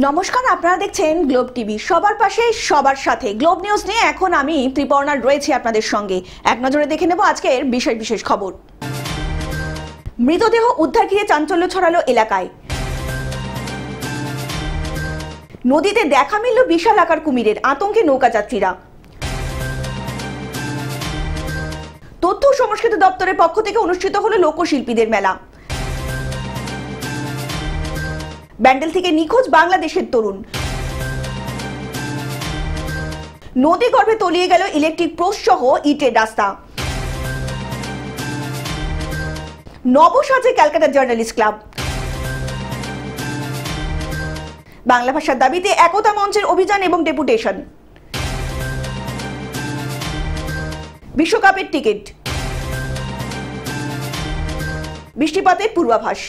নমস্কার, আপনারা দেখছেন গ্লোব টিভি। সবার পাশে সবার সাথে গ্লোব নিউজ নিয়ে এখন আমি ত্রিপর্ণা রয়েছি আপনাদের সঙ্গে। এক নজরে দেখে নেব আজকের বিশেষ বিশেষ খবর। মৃতদেহ উদ্ধার ঘিরে চাঞ্চল্য ছড়ালো এলাকায়। নদীতে দেখা মিলল বিশাল আকার কুমিরের, আতঙ্কে নৌকা যাত্রীরা। তথ্য ও সংস্কৃতি দপ্তরের পক্ষ থেকে অনুষ্ঠিত হলো লোকশিল্পীদের মেলা। ব্যান্ডেল থেকে নিখোঁজ বাংলাদেশের তরুণ। নদী গর্ভে তলিয়ে গেল ইলেকট্রিক পোস্ট সহ ইটের রাস্তা। নবসাজে ক্যালকাটা জার্নালিস্ট ক্লাব। বাংলা ভাষার দাবিতে একতা মঞ্চের অভিযান এবং ডেপুটেশন। বিশ্বকাপের টিকিট। বৃষ্টিপাতের পূর্বাভাস।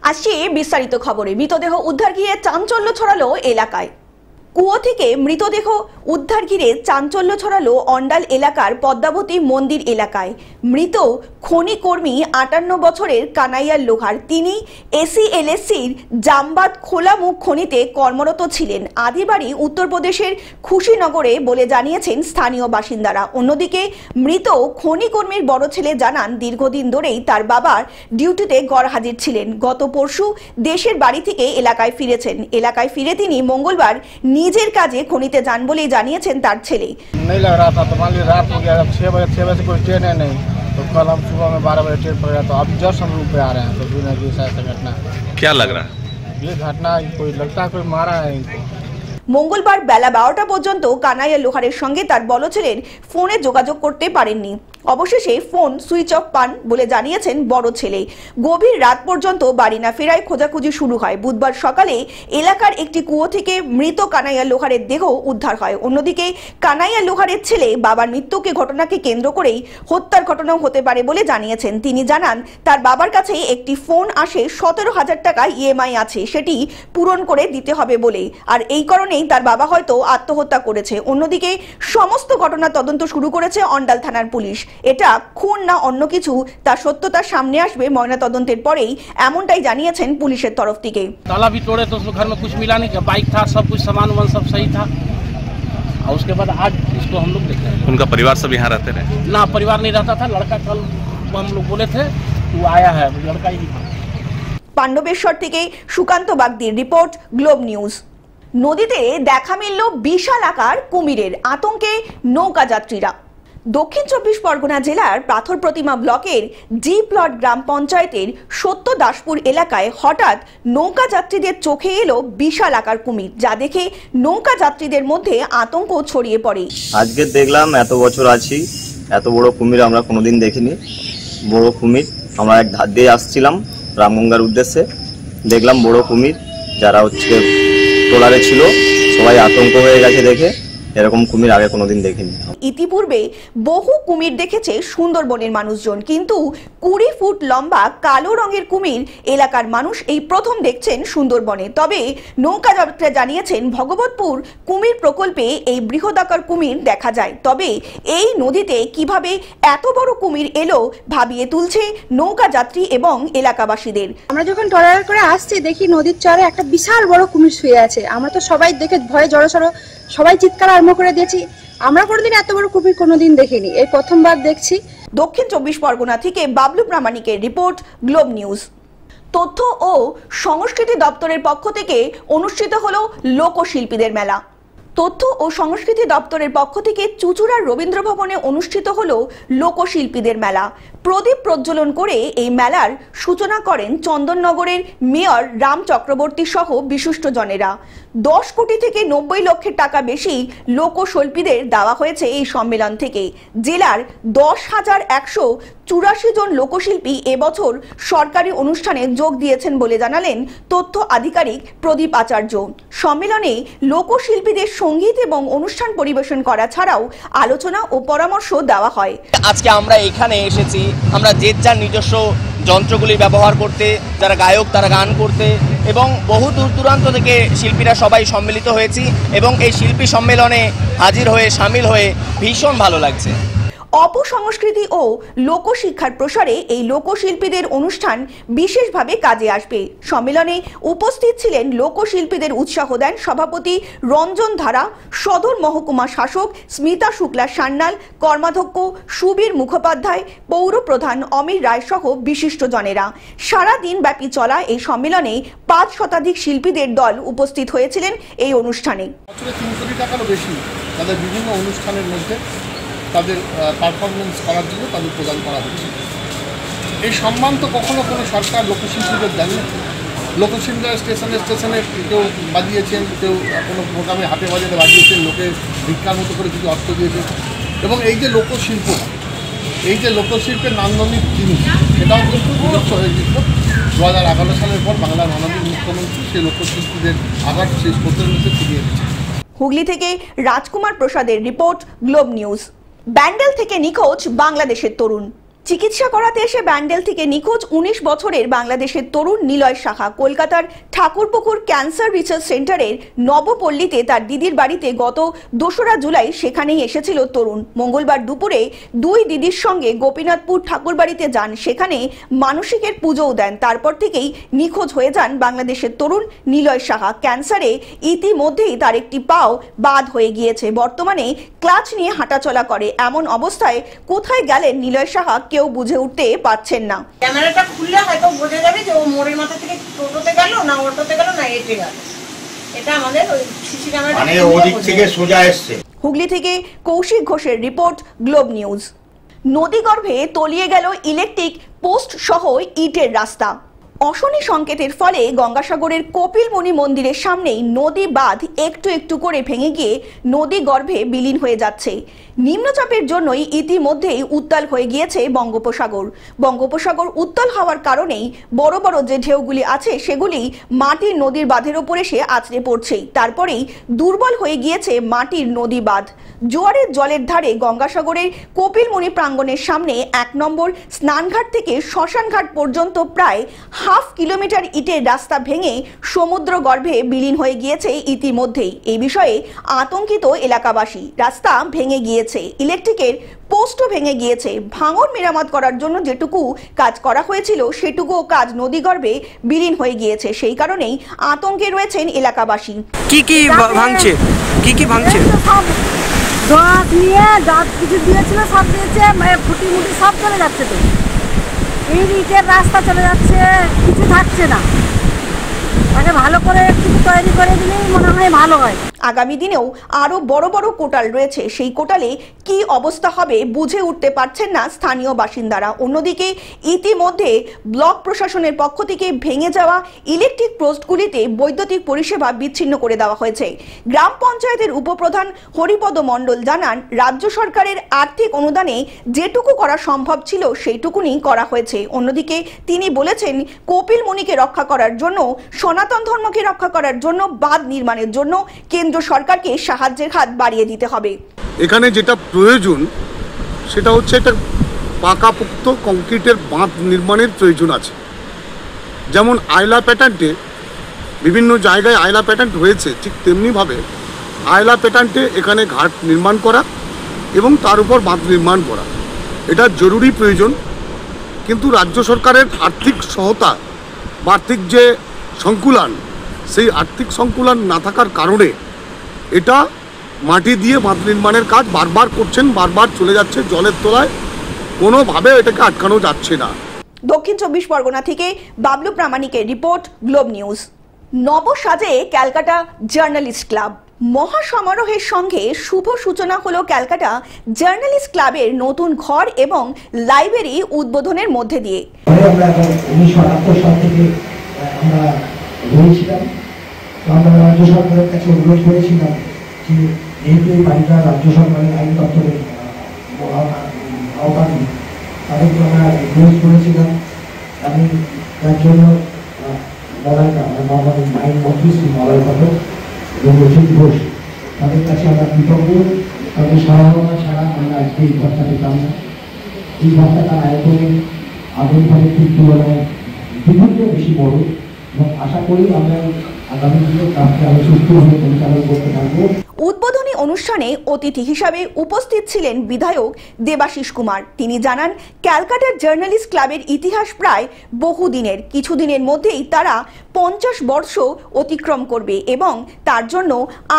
আসছে বিস্তারিত খবরে। মৃতদেহ উদ্ধার ঘিরে চাঞ্চল্য ছড়ালো এলাকায়। কুয়ো থেকে মৃতদেহ উদ্ধার ঘিরে চাঞ্চল্য ছড়ালো অন্ডাল এলাকার পদ্মাবতী মন্দির এলাকায়। মৃত খনি কর্মী 58 বছরের কানাইয়া লোহার। তিনি এসিএলএসসির জামবাদ খোলামুখ খনিতে কর্মরত ছিলেন। আদিবাড়ি উত্তরপ্রদেশের খুশিনগরে বলে জানিয়েছেন স্থানীয় বাসিন্দারা। অন্যদিকে মৃত খনি কর্মীর বড় ছেলে জানান, দীর্ঘদিন ধরেই তার বাবার ডিউটিতে গড়হাজির ছিলেন। গত পরশু দেশের বাড়ি থেকে এলাকায় ফিরেছেন। এলাকায় ফিরে তিনি মঙ্গলবার নিজের কাজে খনিতে যান বলেই জানিয়েছেন তার ছেলে। नहीं लग रहा था तो मान लीजिए रात हो गया, 6 बजे कोई ट्रेन है नहीं, तो कल हम सुबह में 12 बजे ट्रेन पकड़ा, तो अब जस्ट हम लोग पे आ रहे हैं तो बिना की ऐसा घटना। क्या लग रहा है? ये घटना कोई लगता है कोई मारा है इनको। মঙ্গলবার বেলা 12টা পর্যন্ত কানাইয়া লোহারের সঙ্গে তার বড় ছেলের ফোনে যোগাযোগ করতে পারেননি। অবশেষে ফোন সুইচ অফ পান বলে জানিয়েছেন বড় ছেলে। গভীর রাত পর্যন্ত বাড়ি না ফেরায় খোঁজাখুঁজি শুরু হয়। বুধবার সকালে এলাকার একটি কুয়ো থেকে মৃত কানাইয়া লোহারের দেহ উদ্ধার হয়। অন্যদিকে কানাইয়া লোহারের ছেলে বাবার মৃত্যুকে ঘটনাকে কেন্দ্র করেই হত্যার ঘটনাও হতে পারে বলে জানিয়েছেন। তিনি জানান, তার বাবার কাছে একটি ফোন আসে, 17,000 টাকা ইএমআই আছে, সেটি পূরণ করে দিতে হবে বলে। আর এই কারণেই তার বাবা হয়তো আত্মহত্যা করেছে। অন্যদিকে সমস্ত ঘটনা তদন্ত শুরু করেছে অন্ডাল থানার পুলিশ। এটা খুন না অন্য কিছু তার সত্যতা সামনে আসবে ময়না তদন্তের পরেই, এমনটাই জানিয়েছেন পুলিশের তরফ থেকে। ताला भी तोड़े तो उसको घर में कुछ मिला नहीं, बाइक था, सब कुछ सामान वामान सब सही था, और उसके बाद आज इसको हम लोग देख रहे हैं। उनका परिवार सब यहाँ रहते रहे? ना, परिवार नहीं रहता था। लड़का कल हम लोग बोले थे वो आया है, लड़का ही था। পাণ্ডবেশ্বর থেকে সুকান্ত বাগদির রিপোর্ট, গ্লোব নিউজ। নদীতে দেখা মিলল বিশাল আকার কুমিরের, আতঙ্কে নৌকা যাত্রীরা। দক্ষিণ 24 পরগনা জেলার পাথর প্রতিমা ব্লকের জি প্লট গ্রাম পঞ্চায়েতের সত্য দাসপুর এলাকায় হঠাৎ নৌকা যাত্রীদের চোখে এলো বিশাল আকার কুমির, যা দেখে নৌকা যাত্রীদের মধ্যে আতঙ্ক ছড়িয়ে পড়ে। আজকে দেখলাম, এত বছর আছি, এত বড় কুমির আমরা কোনোদিন দেখিনি। বড় কুমির, আমরা এক ধার দিয়ে আসছিলাম রামগঙ্গার উদ্দেশ্যে, দেখলাম বড় কুমির। যারা হচ্ছে ট্রলারে ছিল সবাই আতঙ্ক হয়ে গেছে দেখে, এরকম কুমির আগে কোনোদিন দেখিনি। ইতিপূর্বে বহু কুমির দেখেছে সুন্দরবনের মানুষজন, কিন্তু 20 ফুট লম্বা কালো রঙের কুমির এলাকার মানুষ এই প্রথম দেখছেন সুন্দরবনে। তবে নৌকা যাত্রীরা জানিয়েছেন, ভগবতপুর কুমির প্রকল্পে এই বৃহদাকার কুমির দেখা যায়। তবে এই নদীতে কিভাবে এত বড় কুমির এলো ভাবিয়ে তুলছে নৌকা যাত্রী এবং এলাকাবাসীদের। আমরা যখন ট্রলার করে আসছি, দেখি নদীর চরে একটা বিশাল বড় কুমির শুয়ে আছে। আমরা তো সবাই দেখে ভয়ে জড়সড়, সবাই চিৎকার আরম্ভ করে দিয়েছি। আমরা কোনোদিন এত বড় কুমির কোনোদিন দেখিনি, এই প্রথমবার দেখছি। দক্ষিণ 24 পরগনা থেকে বাবলু প্রামাণিকের রিপোর্ট, গ্লোব নিউজ। তথ্য ও সংস্কৃতি দপ্তরের পক্ষ থেকে অনুষ্ঠিত হলো লোকশিল্পীদের মেলা। তথ্য ও সংস্কৃতি দপ্তরের পক্ষ থেকে চুঁচুড়ার রবীন্দ্র ভবনে অনুষ্ঠিত হলো লোকশিল্পীদের মেলা। প্রদীপ প্রজ্বলন করে এই মেলার সূচনা করেন চন্দননগরের মেয়র রাম চক্রবর্তী সহ বিশিষ্টজনেরা। 10 কোটি থেকে 90 লক্ষের টাকা বেশি লোকশিল্পীদের দেওয়া হয়েছে এই সম্মেলন থেকে। জেলার 10,184 জন লোকশিল্পী এবছর সরকারি অনুষ্ঠানে যোগ দিয়েছেন বলে জানালেন তথ্য আধিকারিক প্রদীপ আচার্য। সম্মেলনে লোকশিল্পীদের সঙ্গীত এবং অনুষ্ঠান পরিবেশন করা ছাড়াও আলোচনা ও পরামর্শ দেওয়া হয়। আজকে আমরা এখানে এসেছি, আমরা যে যার নিজস্ব যন্ত্রগুলি ব্যবহার করতে, যারা গায়ক তারা গান করতে, এবং বহু দূর দূরান্ত থেকে শিল্পীরা সবাই সম্মিলিত হয়েছি এবং এই শিল্পী সম্মেলনে হাজির হয়ে সামিল হয়ে ভীষণ ভালো লাগছে। অপসংস্কৃতি ও লোকশিক্ষার প্রসারে এই লোকশিল্পীদের অনুষ্ঠান বিশেষভাবে কাজে আসবে। সম্মেলনে উপস্থিত ছিলেন লোকশিল্পীদের উৎসাহ দেন সভাপতি রঞ্জন ধারা, সদর মহকুমা শাসক স্মিতা শুক্লা সান্যাল, কর্মাধ্যক্ষ সুবীর মুখোপাধ্যায়, পৌর প্রধান অমির রায় সহ বিশিষ্টজনেরা। সারা দিন ব্যাপী চলা এই সম্মেলনে 5 শতাধিক শিল্পীদের দল উপস্থিত হয়েছিলেন এই অনুষ্ঠানে। 3 কোটি টাকারও বেশি তাদের বিভিন্ন অনুষ্ঠানের মধ্যে তাদের পারফরমেন্স করার জন্য তাদের প্রদান করা হচ্ছে। এই সম্মান তো কখনো কোনো সরকার লোকশিল্পীদের দেন না। লোকশিল্পীরা স্টেশনে স্টেশনে কেউ বাজিয়েছেন, কেউ কোনো প্রোগ্রামে হাটে বাজারে বাজিয়েছেন, লোকে ভিক্ষার মতো করে কিছু অর্থ দিয়েছেন। এবং এই যে লোকশিল্প, এই যে লোকশিল্পের নান্দনিক জিনিস, সেটাও কিন্তু বিলুপ্ত হয়ে গেছিল 2011 সালের পর বাংলার মাননীয় মুখ্যমন্ত্রী সেই লোকশিল্পীদের আবার সেই স্রোতের মধ্যে ফিরিয়ে দিয়েছে। হুগলি থেকে রাজকুমার প্রসাদের রিপোর্ট, গ্লোব নিউজ। ব্যান্ডেল থেকে নিখোঁজ বাংলাদেশের তরুণ। চিকিৎসা করাতে এসে ব্যান্ডেল থেকে নিখোঁজ 19 বছরের বাংলাদেশের তরুণ নিলয় সাহা কলকাতার ঠাকুরপুকুর ক্যান্সার রিসার্চ সেন্টারের নবপল্লীতে তার দিদির বাড়িতে গত 2রা জুলাই সেখানেই এসেছিল তরুণ। মঙ্গলবার দুপুরে 2 দিদির সঙ্গে গোপীনাথপুর ঠাকুরবাড়িতে যান, সেখানে মানসিকের পুজোও দেন। তারপর থেকেই নিখোঁজ হয়ে যান বাংলাদেশের তরুণ নিলয় সাহা। ক্যান্সারে ইতিমধ্যেই তার একটি পাও বাদ হয়ে গিয়েছে। বর্তমানে ক্লাচ নিয়ে হাঁটাচলা করে। এমন অবস্থায় কোথায় গেলেন নিলয় সাহা কেউ বুঝে উঠতে পারছেন না। ক্যামেরাটা খুললে হয়তো বোঝা যাবে যে ও মোড়ের মাথা থেকে টোটোতে গেল না অটোতে গেল না এটে গেল। এটা আমাদের ওই সিসি ক্যামেরা মানে ওদিক থেকে সোজা আসছে। হুগলি থেকে কৌশিক ঘোষের রিপোর্ট, গ্লোব নিউজ। নদীগর্ভে তলিয়ে গেল ইলেকট্রিক পোস্ট সহ ইটের রাস্তা। অশনি সংকেতের ফলে গঙ্গাসাগরের কপিলমুনি মন্দিরের সামনেই নদী বাঁধ একটু একটু করে ভেঙে গিয়ে নদী গর্ভে বিলীন হয়ে যাচ্ছে। নিম্নচাপের জন্যই ইতিমধ্যেই উত্তাল হয়ে গিয়েছে বঙ্গোপসাগর। বঙ্গোপসাগর উত্তাল হওয়ার কারণেই বড় বড় যে ঢেউগুলি আছে সেগুলি মাটির নদীর বাঁধের ওপর এসে আছড়ে পড়ছেই। তারপরেই দুর্বল হয়ে গিয়েছে মাটির নদী বাঁধ। জোয়ারের জলের ধারে গঙ্গাসাগরের কপিলমুনি প্রাঙ্গণের সামনে 1 নম্বর স্নানঘাট থেকে শ্মশানঘাট পর্যন্ত প্রায় 1/2 কিলোমিটার ইটের রাস্তা ভেঙে সমুদ্র গর্ভে বিলীন হয়ে গিয়েছে ইতিমধ্যেই। এই বিষয়ে আতঙ্কিত এলাকাবাসী। রাস্তা ভেঙে গিয়েছে, ইলেকট্রিকের পোস্টও ভেঙে গিয়েছে। ভাঙন মেরামত করার জন্য যেটুকু কাজ করা হয়েছিল সেটুকুও কাজ নদীগর্ভে বিলীন হয়ে গিয়েছে। সেই কারণেই আতঙ্কে রয়েছেন এলাকাবাসী। কি ভাঙছে? কি ভাঙছে? গাছ নিয়ে গাছ কিছু দিয়েছিল, সব দিয়েছে, ফুটি মুটি সব চলে যাচ্ছে। তো এই ইটের রাস্তা চলে যাচ্ছে, কিছু থাকছে না। তাকে ভালো করে একটু তৈরি করে দিলেই মনে হয় ভালো হয়। আগামী দিনেও আরো বড় বড় কোটাল রয়েছে, সেই কোটালে কি অবস্থা হবে বুঝে উঠতে পারছেন না স্থানীয় বাসিন্দারা। অন্যদিকে ইতিমধ্যে ব্লক প্রশাসনের পক্ষ থেকে ভেঙে যাওয়া ইলেকট্রিক পোস্টগুলিতে বৈদ্যুতিক পরিষেবা বিচ্ছিন্ন করে দেওয়া হয়েছে। গ্রাম পঞ্চায়েতের উপপ্রধান হরিপদ মণ্ডল জানান, রাজ্য সরকারের আর্থিক অনুদানে যেটুকু করা সম্ভব ছিল সেইটুকুনি করা হয়েছে। অন্যদিকে তিনি বলেছেন, কপিলমুনিকে রক্ষা করার জন্য, সনাতন ধর্মকে রক্ষা করার জন্য, বাঁধ নির্মাণের জন্য কেন্দ্র সরকারকে সাহায্যের হাত বাড়িয়ে দিতে হবে। এখানে যেটা প্রয়োজন সেটা হচ্ছে একটা পাকাপোক্ত কংক্রিটের বাঁধ নির্মাণের প্রয়োজন আছে। যেমন আয়লা প্যাটার্নটে বিভিন্ন জায়গায় আয়লা প্যাটার্ন হয়েছে, ঠিক তেমনিভাবে আয়লা প্যাটার্নটে এখানে ঘাট নির্মাণ করা এবং তার উপর বাঁধ নির্মাণ করা, এটা জরুরি প্রয়োজন। কিন্তু রাজ্য সরকারের আর্থিক সহায়তা বা আর্থিক যে সংকুলান, সেই আর্থিক সংকুলান না থাকার কারণে এটা মাটি দিয়ে বাঁধ নির্মাণের কাজ বারবার করছেন, বারবার চলে যাচ্ছে জলের তলায়, কোনোভাবে এটাকে আটকানো যাচ্ছে না। দক্ষিণ 24 পরগনা থেকে বাবলু প্রামাণিকের রিপোর্ট, গ্লোব নিউজ। নবসাজে ক্যালকাটা জার্নালিস্ট ক্লাব। মহা সমারোহের সঙ্গে শুভ সূচনা হলো ক্যালকাটা জার্নালিস্ট ক্লাবের নতুন ঘর এবং লাইব্রেরি উদ্বোধনের মধ্যে দিয়ে। আমরা 1978 সাল থেকে আমরা রয়েছিলাম। আমরা রাজ্য সরকারের কাছে অনুরোধ করেছিলাম যে যেহেতু এই বাড়িটা রাজ্য সরকারের আইন দপ্তরের আওতাধীন, তাদেরকে আমরা রিকোয়েস্ট করেছিলাম। আমি তার জন্য আইন মন্ত্রী শ্রী মলয় পাঠক এবং রচিত ঘোষ, তাদের কাছে আমরা কৃতজ্ঞ। তাদের সহায়তা ছাড়া আমরা আজকে এই ঘরটা পেতাম না। এই ঘরটা আয়তনে আধুনিকভাবে ঠিক তুলনায় বিভিন্ন বেশি বড় এবং আশা করি আমরা আগামী দিনে কাজকে আরো সুস্থভাবে পরিচালনা করতে পারবো। উদ্বোধনী অনুষ্ঠানে অতিথি হিসাবে উপস্থিত ছিলেন বিধায়ক দেবাশিস কুমার। তিনি জানান, ক্যালকাটার জার্নালিস্ট ক্লাবের ইতিহাস প্রায় বহুদিনের। কিছুদিনের মধ্যেই তারা 50 বর্ষ অতিক্রম করবে এবং তার জন্য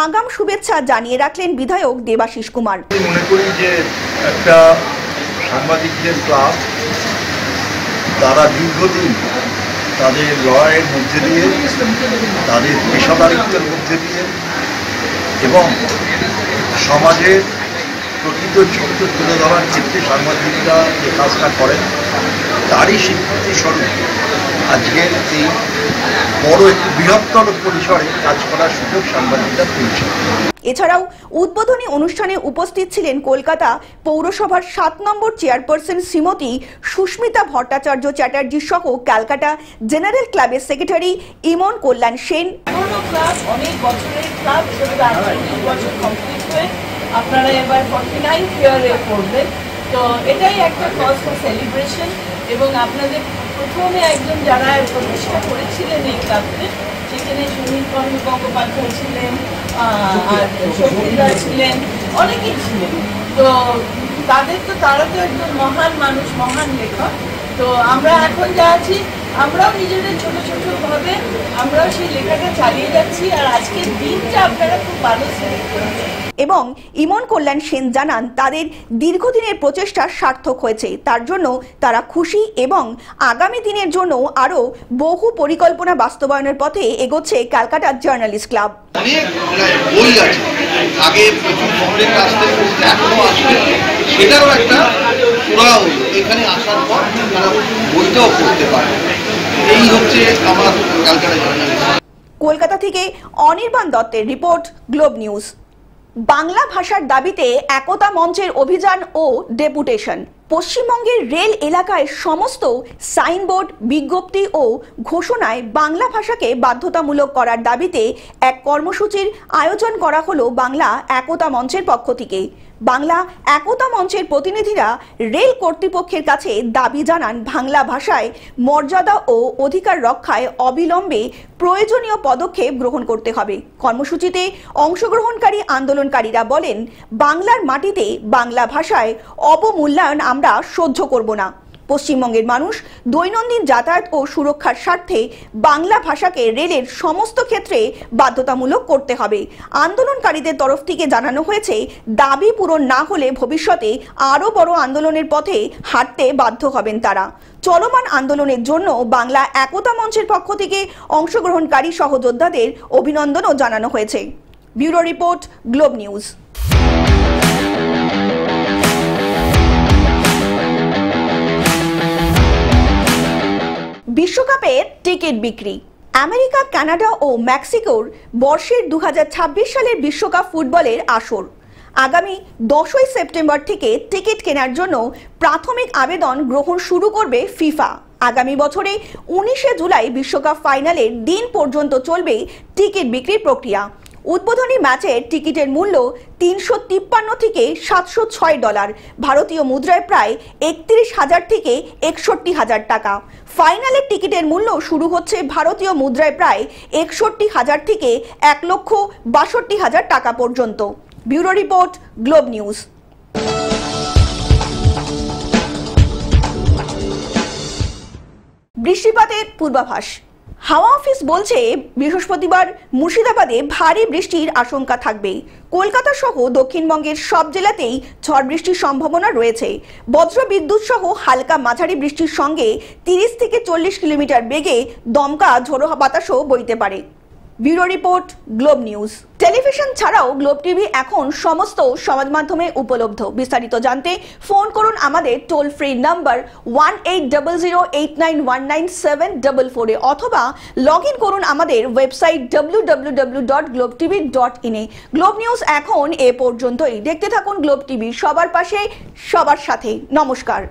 আগাম শুভেচ্ছা জানিয়ে রাখলেন বিধায়ক দেবাশিস কুমার। মনে করি যে একটা সাংবাদিকদের ক্লাব, তারা দীর্ঘদিন তাদের লড়াইয়ের মধ্যে দিয়ে, তাদের পেশাদারিত্বের মধ্যে দিয়ে এবং সমাজের প্রকৃত চিত্র তুলে ধরার ক্ষেত্রে সাংবাদিকরা যে কাজটা করেন তারই স্বীকৃতি স্বরূপ আজকের এই বড় একটি বৃহত্তর পরিসরে কাজ করার সুযোগ সাংবাদিকরা পেয়েছে। এছাড়াও উদ্বোধনী অনুষ্ঠানে উপস্থিত ছিলেন কলকাতা পৌরসভার 7 নম্বর চেয়ারপারসন শ্রীমতী সুস্মিতা ভট্টাচার্য চ্যাটার্জি সহ ক্যালকাটা জেনারেল ক্লাবের সেক্রেটারি ইমন কল্যাণ সেন। অনেক বছরের ক্লাব, 20 বছর কমপ্লিট হয়ে আপনারা এবার 49 ইয়ারে করবেন, তো এটাই একটা কজ ফর সেলিব্রেশন। এবং আপনাদের প্রথমে একজন যারা প্রতিষ্ঠা করেছিলেন এই ক্লাবকে, সেখানে সুনীল গঙ্গোপাধ্যায় ছিলেন, আর শক্তিদা ছিলেন, অনেকেই ছিলেন। তো তারা তো একজন মহান মানুষ, মহান লেখক। তো আমরা এখন যা আছি, আমরাও নিজেদের ছোট ছোট ভাবে আমরাও সেই লেখাটা চালিয়ে যাচ্ছি। আর আজকের দিনটা আপনারা খুব ভালো সিলেক্ট করেছেন। এবং ইমন কল্যাণ সেন জানান, তাদের দীর্ঘদিনের প্রচেষ্টা সার্থক হয়েছে, তার জন্য তারা খুশি এবং আগামী দিনের জন্য আরো বহু পরিকল্পনা বাস্তবায়নের পথে এগোচ্ছে ক্যালকাটা জার্নালিস্ট ক্লাব। অনেক বই আছে, আগে প্রচুর শহরের কাছ থেকে এখনো আসবে, সেটারও একটা সুরা হলো এখানে আসার পর তারা বইটাও পড়তে পারে। এই হচ্ছে আমার ক্যালকাটা জার্নালিস্ট। কলকাতা থেকে অনির্বাণ দত্তের রিপোর্ট, গ্লোব নিউজ। বাংলা ভাষার দাবিতে একতা মঞ্চের অভিযান ও ডেপুটেশন। পশ্চিমবঙ্গের রেল এলাকায় সমস্ত সাইনবোর্ড, বিজ্ঞপ্তি ও ঘোষণায় বাংলা ভাষাকে বাধ্যতামূলক করার দাবিতে এক কর্মসূচির আয়োজন করা হলো বাংলা একতা মঞ্চের পক্ষ থেকে। বাংলা একতা মঞ্চের প্রতিনিধিরা রেল কর্তৃপক্ষের কাছে দাবি জানান, বাংলা ভাষায় মর্যাদা ও অধিকার রক্ষায় অবিলম্বে প্রয়োজনীয় পদক্ষেপ গ্রহণ করতে হবে। কর্মসূচিতে অংশগ্রহণকারী আন্দোলনকারীরা বলেন, বাংলার মাটিতে বাংলা ভাষায় অবমূল্যায়ন আমরা সহ্য করব না। পশ্চিমবঙ্গের মানুষ দৈনন্দিন যাতায়াত ও সুরক্ষার স্বার্থে বাংলা ভাষাকে রেলের সমস্ত ক্ষেত্রে বাধ্যতামূলক করতে হবে। আন্দোলনকারীদের তরফ থেকে জানানো হয়েছে, দাবি পূরণ না হলে ভবিষ্যতে আরও বড় আন্দোলনের পথে হাঁটতে বাধ্য হবেন তারা। চলমান আন্দোলনের জন্য বাংলা একতা মঞ্চের পক্ষ থেকে অংশগ্রহণকারী সহযোদ্ধাদের অভিনন্দনও জানানো হয়েছে। Bureau report, globe news. বিশ্বকাপের টিকিট বিক্রি। আমেরিকা, কানাডা ও মেক্সিকোর বর্ষের 2026 সালের বিশ্বকাপ ফুটবলের আসর আগামী 10ই সেপ্টেম্বর থেকে টিকিট কেনার জন্য প্রাথমিক আবেদন গ্রহণ শুরু করবে ফিফা। আগামী বছরে 19শে জুলাই বিশ্বকাপ ফাইনালের দিন পর্যন্ত চলবে টিকিট বিক্রির প্রক্রিয়া। উদ্বোধনী ম্যাচের টিকিটের মূল্য $353 থেকে $706, ভারতীয় মুদ্রায় প্রায় 31,000 থেকে 61,000 টাকা। ফাইনালের টিকিটের মূল্য শুরু হচ্ছে ভারতীয় মুদ্রায় প্রায় 61,000 থেকে 1,62,000 টাকা পর্যন্ত। Bureau report, globe news. বৃষ্টিপাতের পূর্বাভাস। হাওয়া অফিস বলছে, বৃহস্পতিবার মুর্শিদাবাদে ভারী বৃষ্টির আশঙ্কা থাকবে। কলকাতা সহ দক্ষিণবঙ্গের সব জেলাতেই ঝড় বৃষ্টির সম্ভাবনা রয়েছে। বজ্র বিদ্যুৎ সহ হালকা মাঝারি বৃষ্টির সঙ্গে 30 থেকে 40 কিলোমিটার বেগে দমকা ঝোড়ো বাতাসও বইতে পারে। Bureau report, globe news. Television ছাড়াও গ্লোব টিভি এখন সমস্ত সমাজ মাধ্যমে উপলব্ধ। বিস্তারিত জানতে ফোন করুন আমাদের টোল ফ্রি নাম্বার 180089197444 অথবা লগ ইন করুন আমাদের ওয়েবসাইট www.globetv.in এ। গ্লোব নিউজ এখন এ পর্যন্তই। দেখতে থাকুন গ্লোব টিভি, সবার পাশে সবার সাথে। নমস্কার।